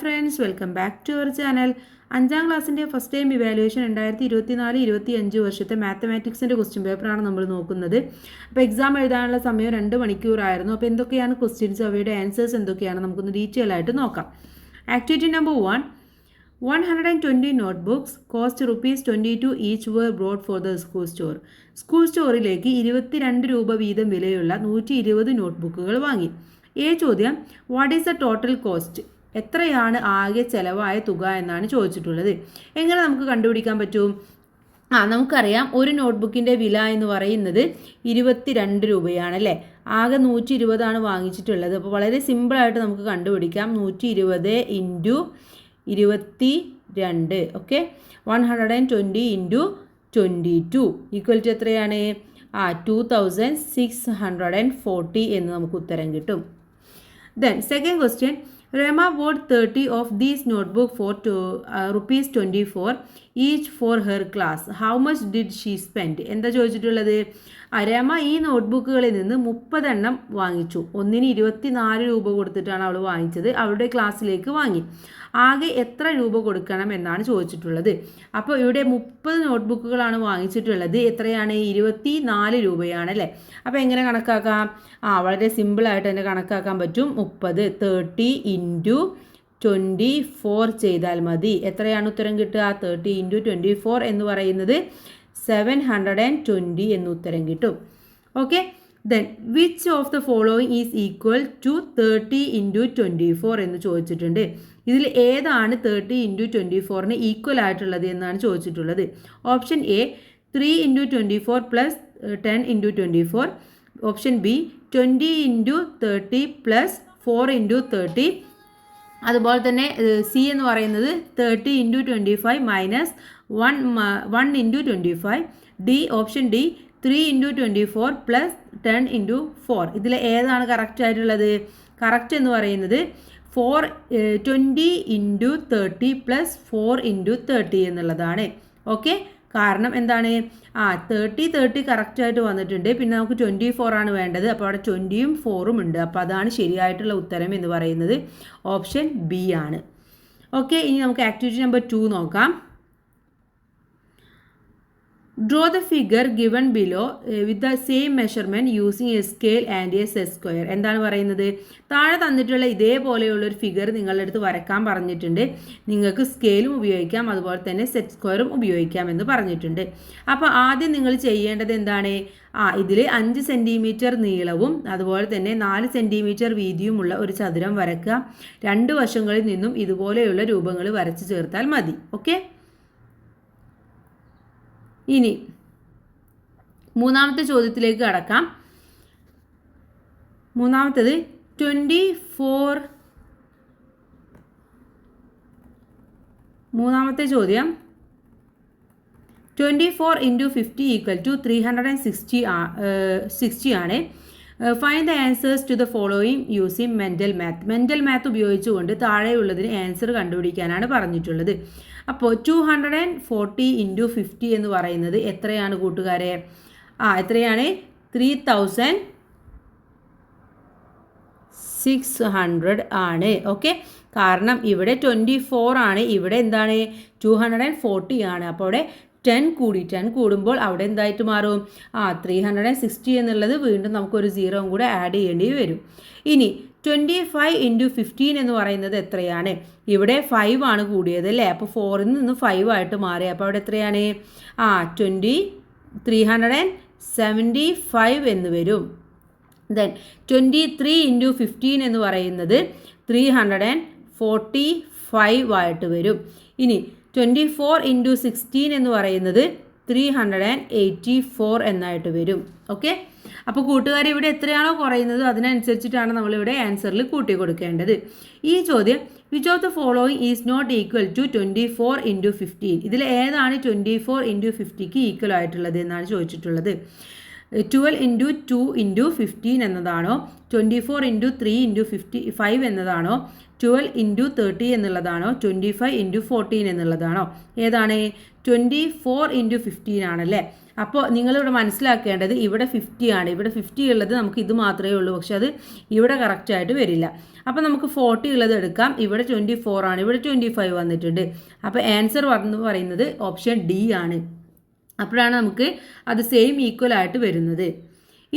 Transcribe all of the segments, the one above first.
Friends, welcome back to our channel. 5ാം ക്ലാസ്സിൻ്റെ first time evaluation 2024-25 വർഷത്തെ മാത്തമാറ്റിക്സിൻ്റെ ക്വസ്റ്റ്യൻ പേപ്പറാണ് നമ്മൾ നോക്കുന്നത്. അപ്പോൾ എക്സാം എഴുതാനുള്ള സമയം 2 മണിക്കൂറായിരുന്നു. അപ്പോൾ എന്തൊക്കെയാണ് ക്വസ്റ്റ്യൻസ്, അവയുടെ ആൻസേഴ്സ് എന്തൊക്കെയാണ് നമുക്കൊന്ന് ഡീറ്റെയിൽ ആയിട്ട് നോക്കാം. Activity number 1, 120 notebooks cost ₹22 each were brought for the school store. School സ്റ്റോറിലേക്ക് 22 രൂപ വീതം വിലയുള്ള 120 നോട്ട്ബുക്കുകൾ വാങ്ങി. ചോദ്യം, what is the total cost? എത്രയാണ് ആകെ ചെലവായ തുക എന്നാണ് ചോദിച്ചിട്ടുള്ളത്. എങ്ങനെ നമുക്ക് കണ്ടുപിടിക്കാൻ പറ്റും? നമുക്കറിയാം, ഒരു നോട്ട്ബുക്കിൻ്റെ വില എന്ന് പറയുന്നത് 22 രൂപയാണല്ലേ. ആകെ 120 വാങ്ങിച്ചിട്ടുള്ളത്. അപ്പോൾ വളരെ സിമ്പിളായിട്ട് നമുക്ക് കണ്ടുപിടിക്കാം. 120 into 22, okay. 120 into 22 equal to എത്രയാണ്? 2640 എന്ന് നമുക്ക് ഉത്തരം കിട്ടും. Then second question, Rema bought 30 of these notebook for ₹24 each for her class. How much did she spend? എന്താ ചോദിച്ചിട്ടുള്ളത്? രമ ഈ നോട്ട്ബുക്കുകളിൽ നിന്ന് 30 എണ്ണം വാങ്ങിച്ചു. ഒന്നിന് 24 രൂപ കൊടുത്തിട്ടാണ് അവൾ വാങ്ങിച്ചത്. അവളുടെ ക്ലാസ്സിലേക്ക് വാങ്ങി. ആകെ എത്ര രൂപ കൊടുക്കണം എന്നാണ് ചോദിച്ചിട്ടുള്ളത്. അപ്പോൾ ഇവിടെ 30 നോട്ട്ബുക്കുകളാണ് വാങ്ങിച്ചിട്ടുള്ളത്. എത്രയാണ്? 24 രൂപയാണ് അല്ലേ. അപ്പോൾ എങ്ങനെ കണക്കാക്കാം? വളരെ സിമ്പിളായിട്ട് തന്നെ കണക്കാക്കാൻ പറ്റും. 30 ഇൻറ്റു 24 ചെയ്താൽ മതി. എത്രയാണ് ഉത്തരം കിട്ടുക? 30 ഇൻറ്റു 24 എന്ന് പറയുന്നത് 720 എന്ന് ഉത്തരം കിട്ടും. Okay. Then which of the following is equal to 30 into 24 എന്ന് ചോദിച്ചിട്ടുണ്ട്. ഇതിൽ ഏതാണ് 30 ഇൻറ്റു 24ന് ഈക്വൽ ആയിട്ടുള്ളത് എന്നാണ് ചോദിച്ചിട്ടുള്ളത്. Option A 3 into 24 plus 10 into 24. Option B 20 into 30 plus 4 into 30. അതുപോലെ തന്നെ സി എന്ന് പറയുന്നത് 30 into 25 minus 1 into 25. Option D 3 into 24 plus 10 into 4. ഇതിൽ ഏതാണ് കറക്റ്റ് ആയിട്ടുള്ളത്? കറക്റ്റ് എന്ന് പറയുന്നത് 20 ഇൻറ്റു 30 പ്ലസ് 4 ഇൻറ്റു 30 എന്നുള്ളതാണ്. ഓക്കെ. കാരണം എന്താണ്? 30 കറക്റ്റായിട്ട് വന്നിട്ടുണ്ട്. പിന്നെ നമുക്ക് 24 ആണ് വേണ്ടത്. അപ്പോൾ അവിടെ 20യും 4ഉം ഉണ്ട്. അപ്പോൾ അതാണ് ശരിയായിട്ടുള്ള ഉത്തരം എന്ന് പറയുന്നത് ഓപ്ഷൻ ബി ആണ്. ഓക്കെ. ഇനി നമുക്ക് ആക്ടിവിറ്റി നമ്പർ 2 നോക്കാം. Draw the figure given below with the same measurement using a scale and a set square. എന്താണ് പറയുന്നത്? താഴെ തന്നിട്ടുള്ള ഇതേപോലെയുള്ളൊരു ഫിഗർ നിങ്ങളുടെ അടുത്ത് വരക്കാൻ പറഞ്ഞിട്ടുണ്ട്. നിങ്ങൾക്ക് സ്കെയിലും ഉപയോഗിക്കാം, അതുപോലെ തന്നെ സെറ്റ് സ്ക്വയറും ഉപയോഗിക്കാം എന്ന് പറഞ്ഞിട്ടുണ്ട്. അപ്പോൾ ആദ്യം നിങ്ങൾ ചെയ്യേണ്ടത് എന്താണ്? ഇതിൽ 5 സെൻറ്റിമീറ്റർ നീളവും അതുപോലെ തന്നെ 4 സെൻറ്റിമീറ്റർ വീതിയുമുള്ള ഒരു ചതുരം വരക്കുക. 2 വശങ്ങളിൽ നിന്നും ഇതുപോലെയുള്ള രൂപങ്ങൾ വരച്ച് ചേർത്താൽ മതി. ഓക്കെ. ഇനി മൂന്നാമത്തെ ചോദ്യത്തിലേക്ക് കടക്കാം. മൂന്നാമത്തേത് 24. മൂന്നാമത്തെ ചോദ്യം 24 ഇൻറ്റു 50 ഈക്വൽ ടു 360 ആണ്. Find the answers to the following using mental math. Mental math ഉപയോഗിച്ചുകൊണ്ട് താഴെയുള്ളതിന് ആൻസർ കണ്ടുപിടിക്കാനാണ് പറഞ്ഞിട്ടുള്ളത്. അപ്പോൾ 240 ഇൻറ്റു 50 എന്ന് പറയുന്നത് എത്രയാണ് കൂട്ടുകാരെ? എത്രയാണ്? 3600 ആണ്. ഓക്കെ. കാരണം ഇവിടെ 24 ആണ്, ഇവിടെ എന്താണ്? 240 ആണ്. അപ്പോൾ അവിടെ 10 കൂടുമ്പോൾ അവിടെ എന്തായിട്ട് മാറും? 360 എന്നുള്ളത് വീണ്ടും നമുക്കൊരു 0 കൂടെ ആഡ് ചെയ്യേണ്ടി വരും. ഇനി 25 ഇൻറ്റു 15 എന്ന് പറയുന്നത് എത്രയാണ്? ഇവിടെ 5 ആണ് കൂടിയത് അല്ലേ. അപ്പോൾ 4ൽ നിന്ന് 5 ആയിട്ട് മാറി. അപ്പോൾ അവിടെ എത്രയാണ്? 375 എന്ന് വരും. ദെൻ 23 ഇൻറ്റു 15 എന്ന് പറയുന്നത് 345 ആയിട്ട് വരും. ഇനി 24 ഇൻറ്റു 16 എന്ന് പറയുന്നത് 384 എന്നായിട്ട് വരും. ഓക്കെ. അപ്പോൾ കൂട്ടുകാർ ഇവിടെ എത്രയാണോ കുറയുന്നത് അതിനനുസരിച്ചിട്ടാണ് നമ്മളിവിടെ ആൻസറിൽ കൂട്ടി കൊടുക്കേണ്ടത്. ഈ ചോദ്യം which of the following is not equal to 24 into 15. ഇതിൽ ഏതാണ് 24 ഇൻറ്റു 50ക്ക് ഈക്വൽ ആയിട്ടുള്ളത് എന്നാണ് ചോദിച്ചിട്ടുള്ളത്. 12 into 2 into 15 എന്നതാണോ, 24 into 3 into 55 എന്നതാണോ, 12 into 30 എന്നുള്ളതാണോ, 25 into 14 എന്നുള്ളതാണോ? ഏതാണ്? 24 ഇൻറ്റു 15 ആണല്ലേ. അപ്പോൾ നിങ്ങളിവിടെ മനസ്സിലാക്കേണ്ടത് ഇവിടെ 50 ആണ്. ഇവിടെ 50 ഉള്ളത് നമുക്ക് ഇത് മാത്രമേ ഉള്ളൂ, പക്ഷെ അത് ഇവിടെ കറക്റ്റായിട്ട് വരില്ല. അപ്പോൾ നമുക്ക് 40 ഉള്ളത് എടുക്കാം. ഇവിടെ 24 ആണ്, ഇവിടെ 25 വന്നിട്ടുണ്ട്. അപ്പോൾ ആൻസർ പറയുന്നത് ഓപ്ഷൻ ഡി ആണ്. അപ്പോഴാണ് നമുക്ക് അത് സെയിം ഈക്വൽ ആയിട്ട് വരുന്നത്.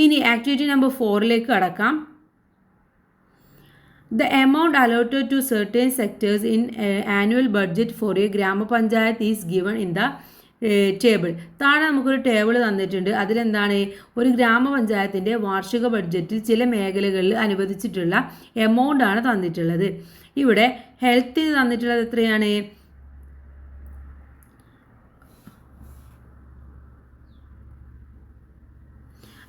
ഇനി ആക്ടിവിറ്റി നമ്പർ 4ലേക്ക് കടക്കാം. The amount allotted to certain sectors in annual budget for a ഗ്രാമപഞ്ചായത്ത് is given in the table. താഴെ നമുക്കൊരു ടേബിൾ തന്നിട്ടുണ്ട്. അതിലെന്താണ്, ഒരു ഗ്രാമപഞ്ചായത്തിൻ്റെ വാർഷിക ബഡ്ജറ്റിൽ ചില മേഖലകളിൽ അനുവദിച്ചിട്ടുള്ള എമൗണ്ട് ആണ് തന്നിട്ടുള്ളത്. ഇവിടെ ഹെൽത്തിന് തന്നിട്ടുള്ളത് എത്രയാണ്?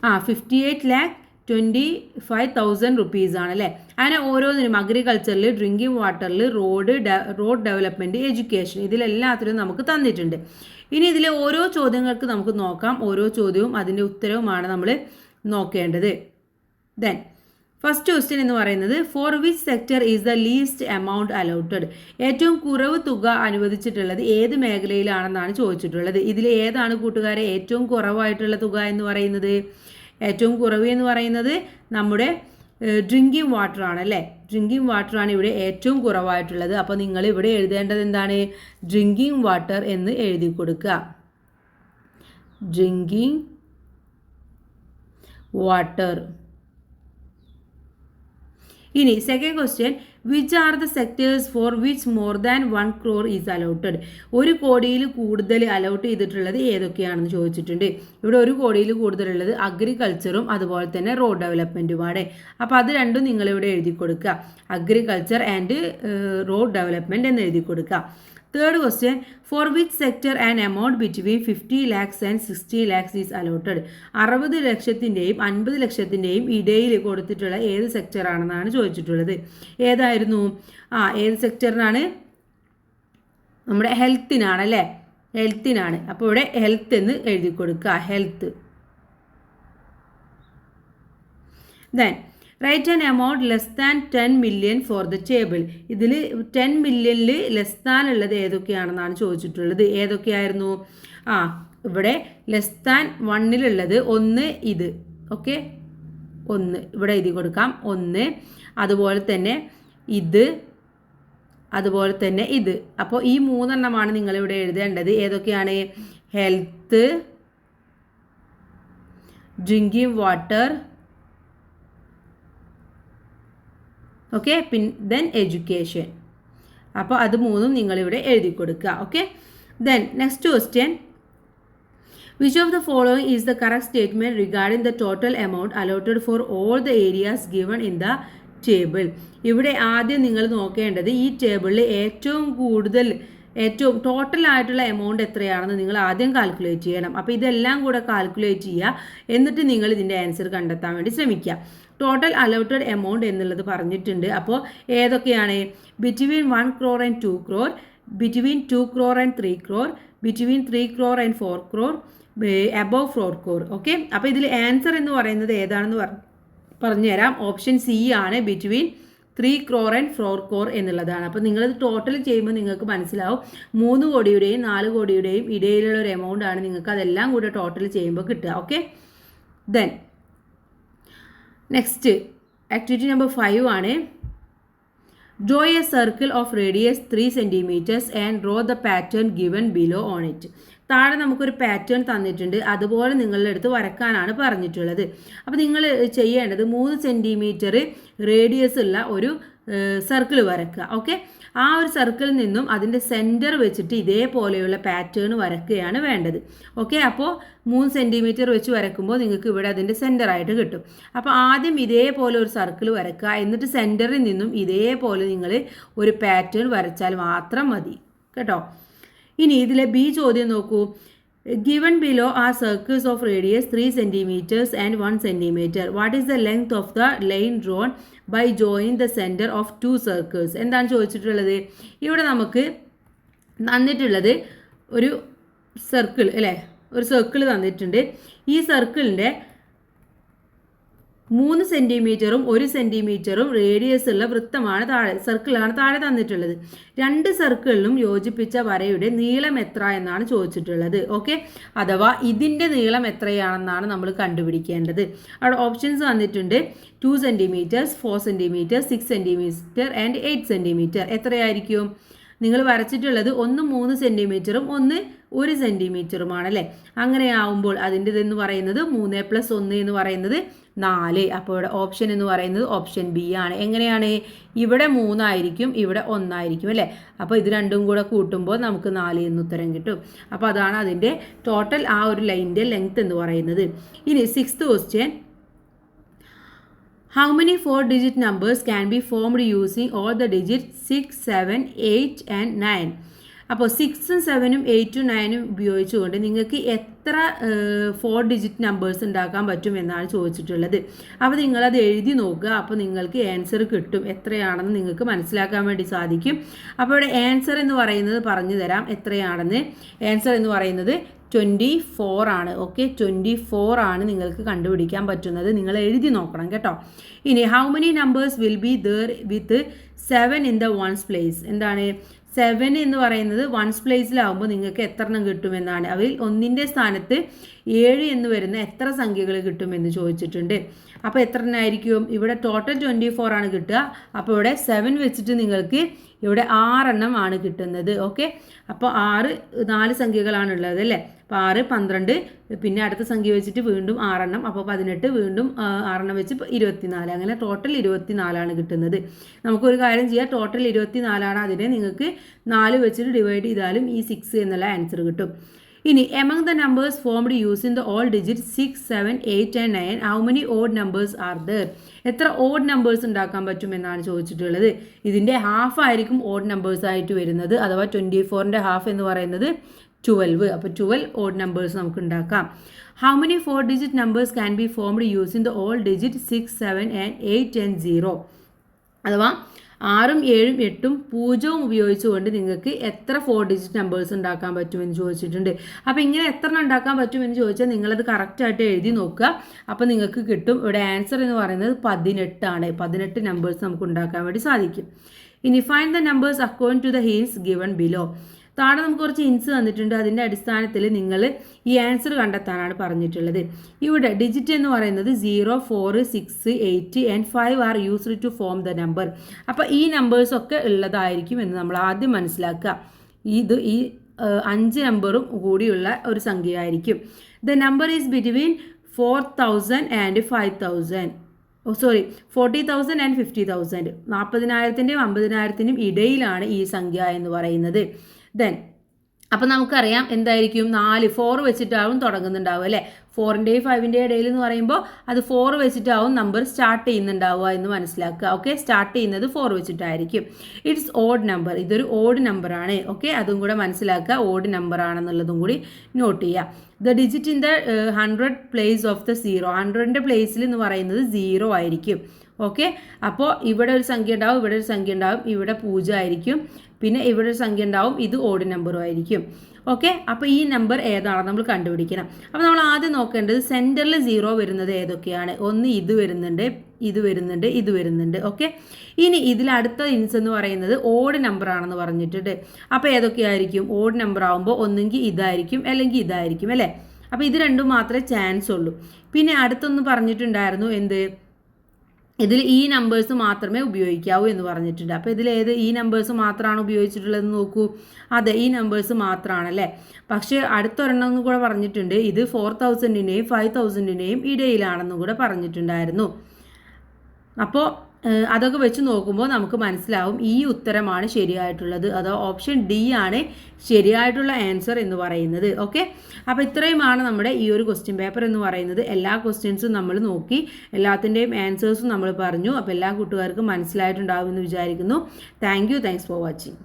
58,25,000 റുപ്പീസ് ആണ് അല്ലേ. അങ്ങനെ ഓരോന്നിനും അഗ്രികൾച്ചറിൽ, ഡ്രിങ്കിങ് വാട്ടറിൽ, റോഡ് ഡെവലപ്മെൻറ്റ്, എഡ്യൂക്കേഷൻ, ഇതിലെല്ലാത്തിലും നമുക്ക് തന്നിട്ടുണ്ട്. ഇനി ഇതിലെ ഓരോ ചോദ്യങ്ങൾക്ക് നമുക്ക് നോക്കാം. ഓരോ ചോദ്യവും അതിൻ്റെ ഉത്തരവുമാണ് നമ്മൾ നോക്കേണ്ടത്. ദെൻ ഫസ്റ്റ് ക്വസ്റ്റ്യൻ എന്ന് പറയുന്നത്, for which sector is the least amount allotted? ഏറ്റവും കുറവ് തുക അനുവദിച്ചിട്ടുള്ളത് ഏത് മേഖലയിലാണെന്നാണ് ചോദിച്ചിട്ടുള്ളത്. ഇതിൽ ഏതാണ് കൂട്ടുകാരെ ഏറ്റവും കുറവായിട്ടുള്ള തുക എന്ന് പറയുന്നത്? ഏറ്റവും കുറവ് എന്ന് പറയുന്നത് നമ്മുടെ ഡ്രിങ്കിങ് വാട്ടർ ആണ് അല്ലേ. ഡ്രിങ്കിങ് വാട്ടർ ആണ് ഇവിടെ ഏറ്റവും കുറവായിട്ടുള്ളത്. അപ്പോൾ നിങ്ങൾ ഇവിടെ എഴുതേണ്ടത് എന്താണ്? ഡ്രിങ്കിങ് വാട്ടർ എന്ന് എഴുതി കൊടുക്കുക. Drinking water. ഇനി second question, which are the sectors for which more than 1 crore is allotted? 1 കോടിയിൽ കൂടുതൽ അലോട്ട് ചെയ്തിട്ടുള്ളത് ഏതൊക്കെയാണെന്ന് ചോദിച്ചിട്ടുണ്ട്. ഇവിടെ 1 കോടിയിൽ കൂടുതലുള്ളത് അഗ്രികൾച്ചറും അതുപോലെ തന്നെ റോഡ് ഡെവലപ്മെൻറ്റുമാണ്. അപ്പോൾ അത് രണ്ടും നിങ്ങളിവിടെ എഴുതി കൊടുക്കുക. അഗ്രികൾച്ചർ ആൻഡ് റോഡ് ഡെവലപ്മെൻറ്റ് എന്ന് എഴുതി കൊടുക്കുക. Third question, for which sector and amount between 50 lakhs and 60 lakhs is allotted? 60 ലക്ഷത്തിൻ്റെയും 50 ലക്ഷത്തിൻ്റെയും ഇടയിൽ കൊടുത്തിട്ടുള്ള ഏത് സെക്ടറാണെന്നാണ് ചോദിച്ചിട്ടുള്ളത്. ഏതായിരുന്നു? ഏത് സെക്ടറിനാണ്? നമ്മുടെ ഹെൽത്തിനാണല്ലേ. ഹെൽത്തിനാണ്. അപ്പോൾ ഇവിടെ ഹെൽത്ത് എന്ന് എഴുതി കൊടുക്കുക. Health. Then write an amount less than 10 million for the table. ഇതിൽ 10 millionൽ ലെസ് ദാൻ ഉള്ളത് ഏതൊക്കെയാണെന്നാണ് ചോദിച്ചിട്ടുള്ളത്. ഏതൊക്കെയായിരുന്നു? ഇവിടെ ലെസ് ദാൻ 1ലുള്ളത് 1 ഇത്. ഓക്കെ, 1 ഇവിടെ എഴുതി കൊടുക്കാം. 1, അതുപോലെ തന്നെ ഇത്, അതുപോലെ തന്നെ ഇത്. അപ്പോൾ ഈ 3 എണ്ണമാണ് നിങ്ങളിവിടെ എഴുതേണ്ടത്. ഏതൊക്കെയാണ്? Health, drinking water, okay, then education. അപ്പോൾ അത് 3ഉം നിങ്ങളിവിടെ എഴുതി കൊടുക്കുക. Okay, then next question, which of the following is the correct statement regarding the total amount allotted for all the areas given in the table? ഇവിടെ ആദ്യം നിങ്ങൾ നോക്കേണ്ടത് ഈ ടേബിളിൽ ഏറ്റവും ടോട്ടൽ ആയിട്ടുള്ള എമൗണ്ട് എത്രയാണെന്ന് നിങ്ങൾ ആദ്യം കാൽക്കുലേറ്റ് ചെയ്യണം. അപ്പോൾ ഇതെല്ലാം കൂടെ കാൽക്കുലേറ്റ് ചെയ്യുക. എന്നിട്ട് നിങ്ങൾ ഇതിൻ്റെ ആൻസർ കണ്ടെത്താൻ വേണ്ടി ശ്രമിക്കുക. ടോട്ടൽ അലോട്ടഡ് എമൗണ്ട് എന്നുള്ളത് പറഞ്ഞിട്ടുണ്ട്. അപ്പോൾ ഏതൊക്കെയാണ്? Between 1 crore and 2 crore, between 2 crore and 3 crore, between 3 crore and 4 crore, above 4 crore. Okay, അപ്പോൾ ഇതിൽ ആൻസർ എന്ന് പറയുന്നത് ഏതാണെന്ന് പറഞ്ഞുതരാം. ഓപ്ഷൻ സി ആണ്, ബിറ്റ്വീൻ 3 crore ആൻഡ് 4 crore എന്നുള്ളതാണ്. അപ്പോൾ നിങ്ങളത് ടോട്ടൽ ചെയ്യുമ്പോൾ നിങ്ങൾക്ക് മനസ്സിലാവും 3 കോടിയുടെയും 4 കോടിയുടെയും ഇടയിലുള്ള ഒരു എമൗണ്ട് ആണ് നിങ്ങൾക്ക് അതെല്ലാം കൂടെ ടോട്ടൽ ചെയ്യുമ്പോൾ കിട്ടുക. Okay, then next activity number 5 ആണ്. Draw A circle of radius 3 centimeters and draw the pattern given below on it. താഴെ നമുക്കൊരു പാറ്റേൺ തന്നിട്ടുണ്ട്. അതുപോലെ നിങ്ങളുടെ അടുത്ത് വരക്കാനാണ് പറഞ്ഞിട്ടുള്ളത്. അപ്പോൾ നിങ്ങൾ ചെയ്യേണ്ടത് 3 centimeter റേഡിയസ് ഉള്ള ഒരു സർക്കിൾ വരക്കുക. ഓക്കെ, ആ ഒരു സർക്കിളിൽ നിന്നും അതിൻ്റെ സെൻറ്റർ വെച്ചിട്ട് ഇതേപോലെയുള്ള പാറ്റേൺ വരക്കുകയാണ് വേണ്ടത്. ഓക്കെ, അപ്പോൾ 3 centimeter വെച്ച് വരക്കുമ്പോൾ നിങ്ങൾക്ക് ഇവിടെ അതിൻ്റെ സെൻറ്ററായിട്ട് കിട്ടും. അപ്പോൾ ആദ്യം ഇതേപോലെ ഒരു സർക്കിൾ വരക്കുക. എന്നിട്ട് സെൻറ്ററിൽ നിന്നും ഇതേപോലെ നിങ്ങൾ ഒരു പാറ്റേൺ വരച്ചാൽ മാത്രം മതി കേട്ടോ. ഇനി ഇതിലെ ബി ചോദ്യം നോക്കൂ. Given below are circles of radius 3 centimeters and 1 centimeter. What is the length of the line drawn by joining the center of 2 circles? എന്താണ് ചോദിച്ചിട്ടുള്ളത്? ഇവിടെ നമുക്ക് തന്നിട്ടുള്ളത് ഒരു സർക്കിൾ അല്ലേ, ഒരു സർക്കിൾ തന്നിട്ടുണ്ട്. ഈ സർക്കിളിൻ്റെ 3 സെൻറ്റിമീറ്ററും 1 സെൻറ്റിമീറ്ററും റേഡിയസ് ഉള്ള വൃത്തമാണ് സർക്കിളാണ് താഴെ തന്നിട്ടുള്ളത്. 2 സർക്കിളിലും യോജിപ്പിച്ച വരയുടെ നീളം എത്ര എന്നാണ് ചോദിച്ചിട്ടുള്ളത്. ഓക്കെ, അഥവാ ഇതിൻ്റെ നീളം എത്രയാണെന്നാണ് നമ്മൾ കണ്ടുപിടിക്കേണ്ടത്. അവിടെ ഓപ്ഷൻസ് വന്നിട്ടുണ്ട് 2 centimetres, 4 centimetre, 6 centimetre and 8 centimetre. എത്രയായിരിക്കും? നിങ്ങൾ വരച്ചിട്ടുള്ളത് ഒന്ന് 3 സെൻറ്റിമീറ്ററും ഒന്ന് 1 സെൻറ്റിമീറ്ററുമാണല്ലേ. അങ്ങനെയാവുമ്പോൾ അതിൻ്റെതെന്ന് പറയുന്നത് 3+1 എന്ന് പറയുന്നത് 4. അപ്പോൾ ഇവിടെ ഓപ്ഷൻ എന്ന് പറയുന്നത് ഓപ്ഷൻ ബി ആണ്. എങ്ങനെയാണ്? ഇവിടെ 3 ആയിരിക്കും, ഇവിടെ 1 ആയിരിക്കും അല്ലേ. അപ്പോൾ ഇത് രണ്ടും കൂടെ കൂട്ടുമ്പോൾ നമുക്ക് 4 എന്ന് ഉത്തരം കിട്ടും. അപ്പോൾ അതാണ് അതിൻ്റെ ടോട്ടൽ ആ ഒരു ലൈനിൻ്റെ ലെങ്ത് എന്ന് പറയുന്നത്. ഇനി 6th question, how many 4-digit numbers can be formed using all the digits 6, 7, 8 and 9? അപ്പോൾ 6ഉം 7ഉം 8ഉം 9ഉം ഉപയോഗിച്ചുകൊണ്ട് നിങ്ങൾക്ക് എത്ര 4-digit നമ്പേഴ്സ് ഉണ്ടാക്കാൻ പറ്റും എന്നാണ് ചോദിച്ചിട്ടുള്ളത്. അപ്പോൾ നിങ്ങളത് എഴുതി നോക്കുക. അപ്പോൾ നിങ്ങൾക്ക് ആൻസർ കിട്ടും. എത്രയാണെന്ന് നിങ്ങൾക്ക് മനസ്സിലാക്കാൻ വേണ്ടി സാധിക്കും. അപ്പോൾ ഇവിടെ ആൻസർ എന്ന് പറയുന്നത് പറഞ്ഞു തരാം എത്രയാണെന്ന്. ആൻസർ എന്ന് പറയുന്നത് 24 ആണ്. ഓക്കെ, 24 ആണ് നിങ്ങൾക്ക് കണ്ടുപിടിക്കാൻ പറ്റുന്നത്. നിങ്ങൾ എഴുതി നോക്കണം കേട്ടോ. ഇനി how many numbers will be there with 7 in the ones place? എന്താണ് 7 എന്ന് പറയുന്നത് വൺസ് പ്ലേസിലാവുമ്പോൾ നിങ്ങൾക്ക് എത്ര എണ്ണം കിട്ടുമെന്നാണ്. അവയിൽ 1ൻ്റെ സ്ഥാനത്ത് 7 എന്ന് വരുന്ന എത്ര സംഖ്യകൾ കിട്ടുമെന്ന് ചോദിച്ചിട്ടുണ്ട്. അപ്പോൾ എത്ര എണ്ണമായിരിക്കും? ഇവിടെ ടോട്ടൽ 24 ആണ് കിട്ടുക. അപ്പോൾ ഇവിടെ 7 വെച്ചിട്ട് നിങ്ങൾക്ക് ഇവിടെ 6 എണ്ണം ആണ് കിട്ടുന്നത്. ഓക്കെ, അപ്പോൾ 4 സംഖ്യകളാണുള്ളത് അല്ലേ. അപ്പോൾ 6, 12, പിന്നെ അടുത്ത സംഖ്യ വെച്ചിട്ട് വീണ്ടും 6 എണ്ണം, അപ്പോൾ 18, വീണ്ടും 6 എണ്ണം വെച്ച് 24. അങ്ങനെ ടോട്ടൽ 24 ആണ് കിട്ടുന്നത്. നമുക്കൊരു കാര്യം ചെയ്യാം, ടോട്ടൽ 24 ആണ്. അതിനെ നിങ്ങൾക്ക് 4 വെച്ചിട്ട് ഡിവൈഡ് ചെയ്താലും ഈ 6 എന്നുള്ള ആൻസർ കിട്ടും. ഇനി among the numbers formed using the all digit 6, 7, 8 and 9 how many odd numbers are there? എത്ര ഓഡ് നമ്പേഴ്സ് ഉണ്ടാക്കാൻ പറ്റുമെന്നാണ് ചോദിച്ചിട്ടുള്ളത്. ഇതിൻ്റെ ഹാഫ് ആയിരിക്കും ഓഡ് നമ്പേഴ്സ് ആയിട്ട് വരുന്നത്, അഥവാ 24ൻ്റെ ഹാഫ് എന്ന് പറയുന്നത് 12. അപ്പോൾ 12 ഓഡ് നമ്പേഴ്സ് നമുക്ക് ഉണ്ടാക്കാം. How many 4-digit numbers can be formed using the all digit 6, 7 and 8 and 0? അഥവാ 6ഉം 7ഉം 8ഉം 0ഉം ഉപയോഗിച്ചുകൊണ്ട് നിങ്ങൾക്ക് എത്ര 4-digit നമ്പേഴ്സ് ഉണ്ടാക്കാൻ പറ്റുമെന്ന് ചോദിച്ചിട്ടുണ്ട്. അപ്പോൾ ഇങ്ങനെ എത്ര ഉണ്ടാക്കാൻ പറ്റുമെന്ന് ചോദിച്ചാൽ നിങ്ങളത് കറക്റ്റായിട്ട് എഴുതി നോക്കുക. അപ്പോൾ നിങ്ങൾക്ക് കിട്ടും. ഇവിടെ ആൻസർ എന്ന് പറയുന്നത് 18 ആണ്. 18 നമ്പേഴ്സ് നമുക്ക് ഉണ്ടാക്കാൻ വേണ്ടി സാധിക്കും. ഇനി find the numbers according to the hints given below. താഴെ നമുക്ക് കുറച്ച് ഹിൻസ് തന്നിട്ടുണ്ട്. അതിൻ്റെ അടിസ്ഥാനത്തിൽ നിങ്ങൾ ഈ ആൻസർ കണ്ടെത്താനാണ് പറഞ്ഞിട്ടുള്ളത്. ഇവിടെ ഡിജിറ്റ് എന്ന് പറയുന്നത് 0, 4, 6, 8 and 5 are used to form the number. അപ്പോൾ ഈ നമ്പേഴ്സൊക്കെ ഉള്ളതായിരിക്കും എന്ന് നമ്മൾ ആദ്യം മനസ്സിലാക്കുക. ഈ 5 നമ്പറും കൂടിയുള്ള ഒരു സംഖ്യയായിരിക്കും. The number is between 4,000 and 5,000. 40,000 and 50,000. 40,000ൻ്റെയും 50,000ൻ്റെയും ഇടയിലാണ് ഈ സംഖ്യ എന്ന് പറയുന്നത്. ദെൻ അപ്പോൾ നമുക്കറിയാം എന്തായിരിക്കും, 4 വെച്ചിട്ടാവും തുടങ്ങുന്നുണ്ടാവുക അല്ലേ. 4ൻ്റെയും 5ൻ്റെയും ഇടയിൽ എന്ന് പറയുമ്പോൾ അത് 4 വെച്ചിട്ടാവും നമ്പർ സ്റ്റാർട്ട് ചെയ്യുന്നുണ്ടാവുക എന്ന് മനസ്സിലാക്കുക. ഓക്കെ, സ്റ്റാർട്ട് ചെയ്യുന്നത് 4 വെച്ചിട്ടായിരിക്കും. It's odd number. ഇതൊരു ഓഡ് നമ്പറാണ്. ഓക്കെ, അതും കൂടെ മനസ്സിലാക്കുക. ഓഡ് നമ്പർ ആണെന്നുള്ളതും കൂടി നോട്ട് ചെയ്യുക. The digit in the 100 place of the 0. 100ൻ്റെ പ്ലേസിൽ എന്ന് പറയുന്നത് 0 ആയിരിക്കും. ഓക്കെ, അപ്പോൾ ഇവിടെ ഒരു സംഖ്യ ഉണ്ടാവും, ഇവിടെ ഒരു സംഖ്യ ഉണ്ടാവും, ഇവിടെ 0 ആയിരിക്കും, പിന്നെ ഇവിടെ ഒരു സംഖ്യ ഉണ്ടാവും, ഇത് ഓഡ് നമ്പറും ആയിരിക്കും. ഓക്കെ, അപ്പോൾ ഈ നമ്പർ ഏതാണെന്ന് നമ്മൾ കണ്ടുപിടിക്കണം. അപ്പോൾ നമ്മൾ ആദ്യം നോക്കേണ്ടത് സെൻറ്ററിൽ 0 വരുന്നത് ഏതൊക്കെയാണ്. ഒന്ന് ഇത് വരുന്നുണ്ട്, ഇത് വരുന്നുണ്ട്, ഇത് വരുന്നുണ്ട്. ഓക്കെ, ഇനി ഇതിൽ അടുത്ത ഇൻസ് എന്ന് പറയുന്നത് ഓഡ് നമ്പർ ആണെന്ന് പറഞ്ഞിട്ടുണ്ട്. അപ്പോൾ ഏതൊക്കെയായിരിക്കും? ഓഡ് നമ്പർ ആകുമ്പോൾ ഒന്നെങ്കിൽ ഇതായിരിക്കും അല്ലെങ്കിൽ ഇതായിരിക്കും അല്ലേ. അപ്പോൾ ഇത് രണ്ടും മാത്രമേ ചാൻസ് ഉള്ളൂ. പിന്നെ അടുത്തൊന്ന് പറഞ്ഞിട്ടുണ്ടായിരുന്നു എന്ത്, ഇതിൽ ഈ നമ്പേഴ്സ് മാത്രമേ ഉപയോഗിക്കാവൂ എന്ന് പറഞ്ഞിട്ടുണ്ട്. അപ്പോൾ ഇതിലേത് ഈ നമ്പേഴ്സ് മാത്രമാണ് ഉപയോഗിച്ചിട്ടുള്ളതെന്ന് നോക്കൂ. അതെ, ഈ നമ്പേഴ്സ് മാത്രമാണല്ലേ. പക്ഷേ അടുത്തൊരെണ്ണം കൂടെ പറഞ്ഞിട്ടുണ്ട്, ഇത് 4,000ൻ്റെയും 5,000ൻ്റെയും ഇടയിലാണെന്നും കൂടെ പറഞ്ഞിട്ടുണ്ടായിരുന്നു. അപ്പോൾ അതൊക്കെ വെച്ച് നോക്കുമ്പോൾ നമുക്ക് മനസ്സിലാവും ഈ ഉത്തരമാണ് ശരിയായിട്ടുള്ളത്. അതോ ഓപ്ഷൻ ഡി ആണ് ശരിയായിട്ടുള്ള ആൻസർ എന്ന് പറയുന്നത്. ഓക്കെ, അപ്പോൾ ഇത്രയുമാണ് നമ്മുടെ ഈ ഒരു ക്വസ്റ്റ്യൻ പേപ്പർ എന്ന് പറയുന്നത്. എല്ലാ ക്വസ്റ്റ്യൻസും നമ്മൾ നോക്കി, എല്ലാത്തിൻ്റെയും ആൻസേഴ്സും നമ്മൾ പറഞ്ഞു. അപ്പോൾ എല്ലാ കൂട്ടുകാർക്കും മനസ്സിലായിട്ടുണ്ടാകുമെന്ന് വിചാരിക്കുന്നു. Thanks for watching.